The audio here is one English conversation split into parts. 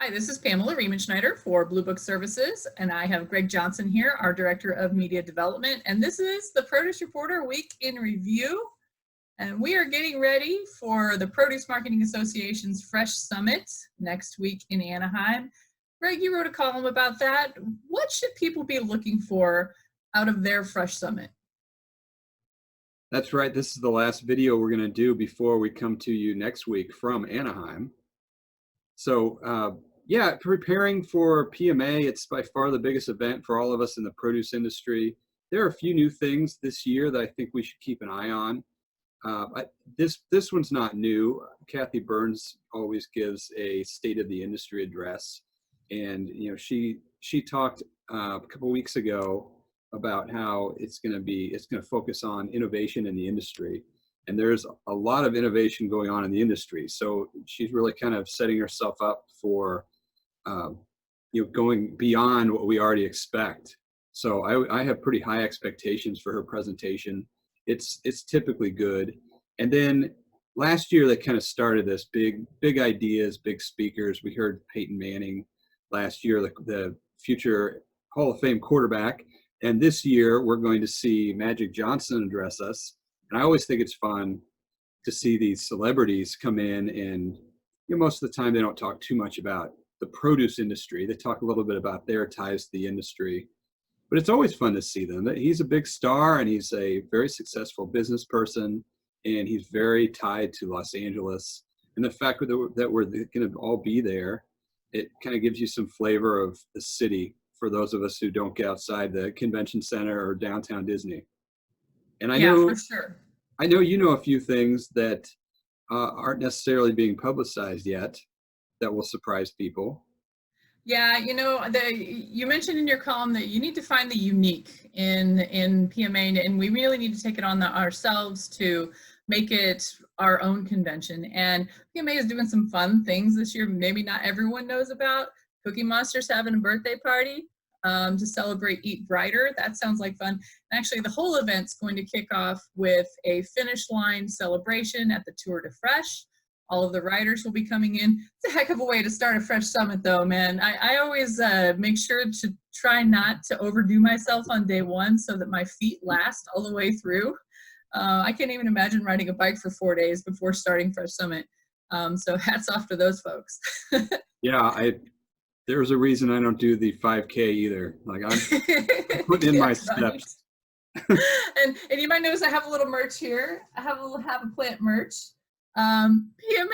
Hi, this is Pamela Riemenschneider for Blue Book Services, and I have Greg Johnson here, our Director of Media Development, and this is the Produce Reporter Week in Review, and we are getting ready for the Produce Marketing Association's Fresh Summit next week in Anaheim. Greg, you wrote a column about that. What should people be looking for out of their Fresh Summit? That's right. This is the last video we're going to do before we come to you next week from Anaheim. So, yeah, preparing for PMA, it's by far the biggest event for all of us in the produce industry. There are a few new things this year that I think we should keep an eye on. This one's not new. Kathy Burns always gives a state of the industry address, and she talked a couple weeks ago about how it's going to focus on innovation in the industry. And there's a lot of innovation going on in the industry. So she's really kind of setting herself up for, going beyond what we already expect. So I have pretty high expectations for her presentation. It's typically good. And then last year, they kind of started this big ideas, big speakers. We heard Peyton Manning last year, the future Hall of Fame quarterback. And this year, we're going to see Magic Johnson address us. And I always think it's fun to see these celebrities come in, and most of the time they don't talk too much about the produce industry. They talk a little bit about their ties to the industry, but it's always fun to see them. He's a big star, and he's a very successful business person, and he's very tied to Los Angeles. And the fact that we're going to all be there, it kind of gives you some flavor of the city for those of us who don't get outside the convention center or downtown Disney. And For sure. I know you know a few things that aren't necessarily being publicized yet that will surprise people. Yeah, you mentioned in your column that you need to find the unique in PMA, and we really need to take it on ourselves to make it our own convention. And PMA is doing some fun things this year. Maybe not everyone knows about. Cookie Monster's having a birthday party to celebrate Eat Brighter. That sounds like fun. And actually, the whole event's going to kick off with a finish line celebration at the Tour de Fresh. All of the riders will be coming in. It's a heck of a way to start a fresh summit, though, man. I always make sure to try not to overdo myself on day one so that my feet last all the way through. I can't even imagine riding a bike for 4 days before starting Fresh Summit. So hats off to those folks. Yeah, there's a reason I don't do the 5K either. Like I'm putting in my steps. and you might notice I have a little merch here. I have a plant merch. PMA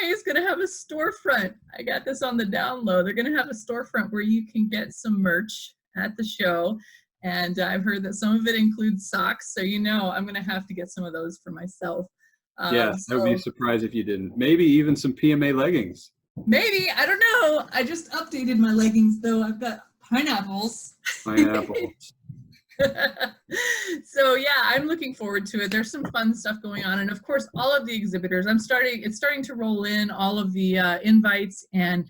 is going to have a storefront. I got this on the down low. They're going to have a storefront where you can get some merch at the show. And I've heard that some of it includes socks. So, I'm going to have to get some of those for myself. I would be surprised if you didn't. Maybe even some PMA leggings. Maybe. I don't know. I just updated my leggings, though. I've got pineapples. Pineapples. So yeah, I'm looking forward to it. There's some fun stuff going on, and of course, all of the exhibitors. It's starting to roll in all of the invites and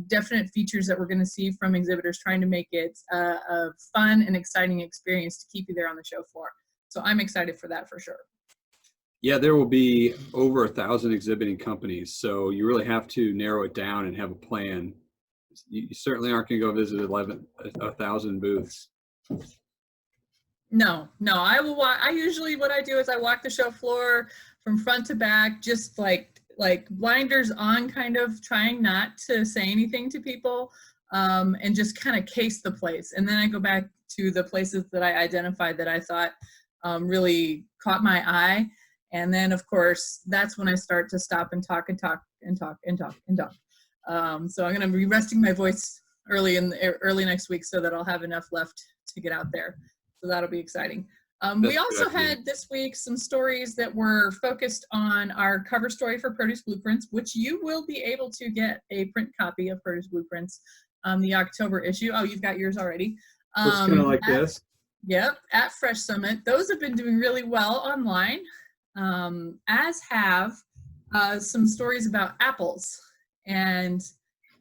definite features that we're going to see from exhibitors, trying to make it a fun and exciting experience to keep you there on the show floor. So I'm excited for that for sure. Yeah, there will be over 1,000 exhibiting companies, so you really have to narrow it down and have a plan. You certainly aren't going to go visit 1,000 booths. No, I will walk. What I do is I walk the show floor from front to back, just like blinders on, kind of trying not to say anything to people, and just kind of case the place. And then I go back to the places that I identified that I thought really caught my eye. And then, of course, that's when I start to stop and talk and talk and talk and talk and talk. So I'm going to be resting my voice early next week so that I'll have enough left to get out there. So that'll be exciting. We also had this week some stories that were focused on our cover story for Produce Blueprints, which you will be able to get a print copy of Produce Blueprints, the October issue. Oh, you've got yours already. It's kind of like this. Yep, at Fresh Summit. Those have been doing really well online, as have some stories about apples. And,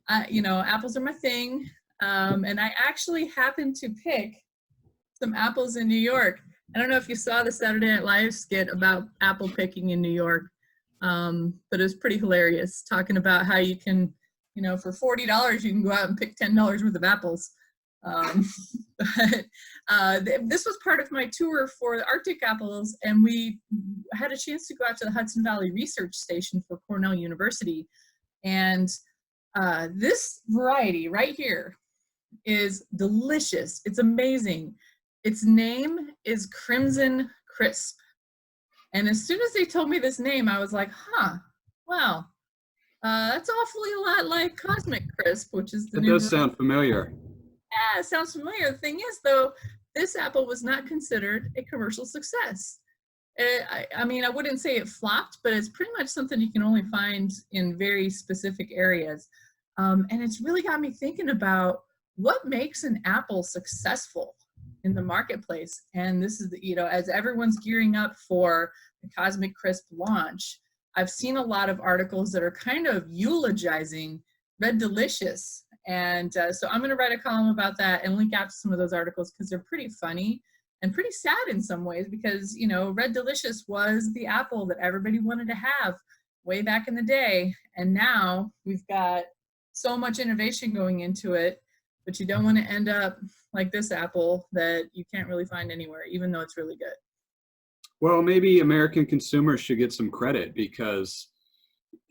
apples are my thing. And I actually happened to pick some apples in New York. I don't know if you saw the Saturday Night Live skit about apple picking in New York, but it was pretty hilarious, talking about how you can You know, for $40, you can go out and pick $10 worth of apples. But this was part of my tour for the Arctic apples, and we had a chance to go out to the Hudson Valley Research Station for Cornell University. And this variety right here is delicious. It's amazing. Its name is Crimson Crisp. And as soon as they told me this name, I was like, huh, wow, that's awfully a lot like Cosmic Crisp, which is the That new does sound familiar. Yeah, it sounds familiar. The thing is, though, this apple was not considered a commercial success. I mean, I wouldn't say it flopped, but it's pretty much something you can only find in very specific areas. And it's really got me thinking about what makes an apple successful in the marketplace. And this is, you know, as everyone's gearing up for the Cosmic Crisp launch, I've seen a lot of articles that are kind of eulogizing Red Delicious. And so I'm going to write a column about that and link out to some of those articles because they're pretty funny and pretty sad in some ways because, you know, Red Delicious was the apple that everybody wanted to have way back in the day. And now we've got so much innovation going into it, but you don't want to end up like this apple that you can't really find anywhere, even though it's really good. Well, maybe American consumers should get some credit because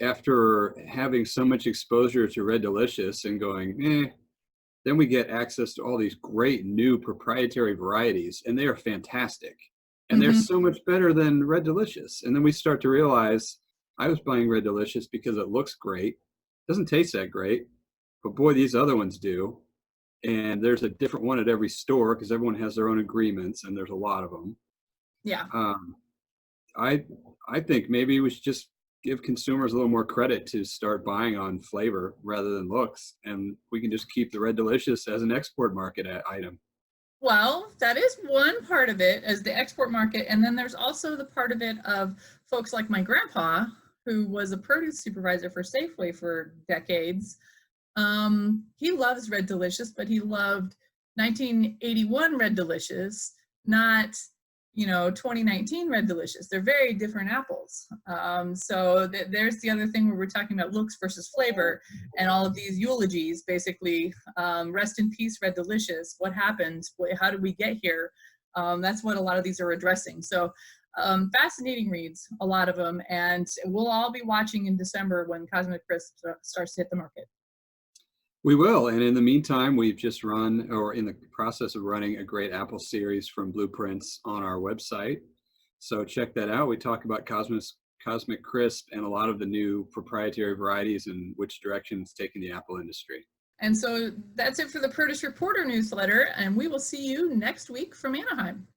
after having so much exposure to Red Delicious and going, then we get access to all these great new proprietary varieties, and they are fantastic. And they're so much better than Red Delicious. And then we start to realize I was buying Red Delicious because it looks great. Doesn't taste that great, but boy, these other ones do. And there's a different one at every store because everyone has their own agreements, and there's a lot of them. Yeah. I think maybe we should just give consumers a little more credit to start buying on flavor rather than looks, and we can just keep the Red Delicious as an export market item. Well, that is one part of it as the export market, and then there's also the part of it of folks like my grandpa, who was a produce supervisor for Safeway for decades. He loves Red Delicious, but he loved 1981 Red Delicious, not 2019 Red Delicious. They're very different apples. So there's the other thing where we're talking about looks versus flavor and all of these eulogies, basically, rest in peace, Red Delicious. What happened? How did we get here? That's what a lot of these are addressing. So fascinating reads, a lot of them. And we'll all be watching in December when Cosmic Crisp starts to hit the market. We will. And in the meantime, we've just run, or in the process of running, a great apple series from Blueprints on our website. So check that out. We talk about Cosmic Crisp and a lot of the new proprietary varieties and which direction it's taking the apple industry. And so that's it for the Produce Reporter newsletter, and we will see you next week from Anaheim.